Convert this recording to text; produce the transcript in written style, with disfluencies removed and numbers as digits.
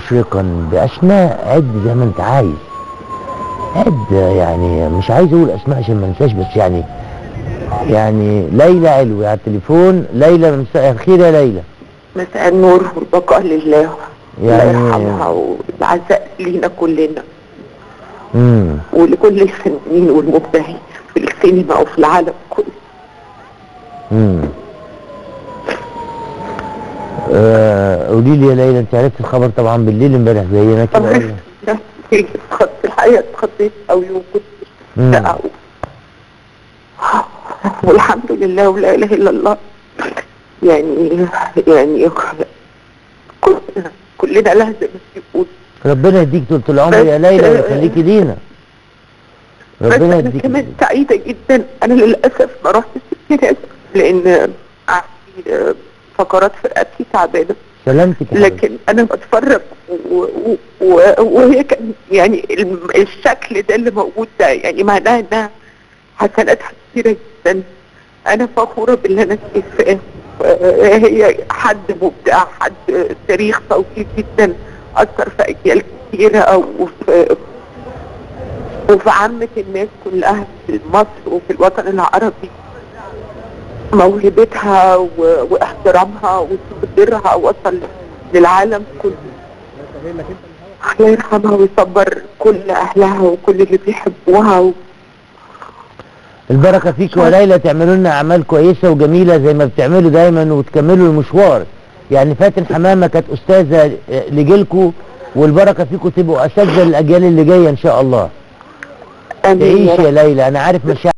مشرقا باسماء عد زي ما انت عايز. عد يعني، مش عايز اقول اسماء عشان ما انساش، بس يعني ليلى علوي على التليفون. ليلى، مساء الخير يا ليلى. مساء النور والبقاء لله. الله يعني يرحمها والعزاء لينا كلنا ولكل الفنانين والمبدعين في السينما وفي العالم كله. قولي لي يا ليلى، انت عرفت الخبر طبعا بالليل امبارح زينا كده؟ الحقيقه اتخضيت قوي وكنت والحمد لله ولا اله الا الله. يعني كلنا لازم نقول ربنا يديك طول العمر يا ليلى ويخليكي لينا. ربنا يديك. انا كمان سعيده جدا. انا للاسف ما رحتش الجنازه لان عندي فقرات في رقبتي تعبانه. سلامتك. لكن انا بتفرج وهي كان يعني الشكل ده اللي موجود ده يعني معناها انها حسناتها كتيره جدا. انا فخوره باللي انا شايفاه. هي حد مبدع، حد تاريخ طويل جدا، اثر في اجيال كتيره وفي عامه الناس كلها في مصر وفي الوطن العربي. موهبتها واحترامها وتقديرها وصل للعالم كله. الله يرحمها ويصبر كل اهلها وكل اللي بيحبوها. البركه فيك يا ليلى، تعملوا لنا اعمال كويسه وجميله زي ما بتعملوا دايما وتكملوا المشوار. يعني فاتن حمامه كانت استاذه لجيلكم، والبركه فيكم تبقوا اساتذه للاجيال اللي جايه ان شاء الله. تعيش يا ليلى، انا عارف مشاعرك.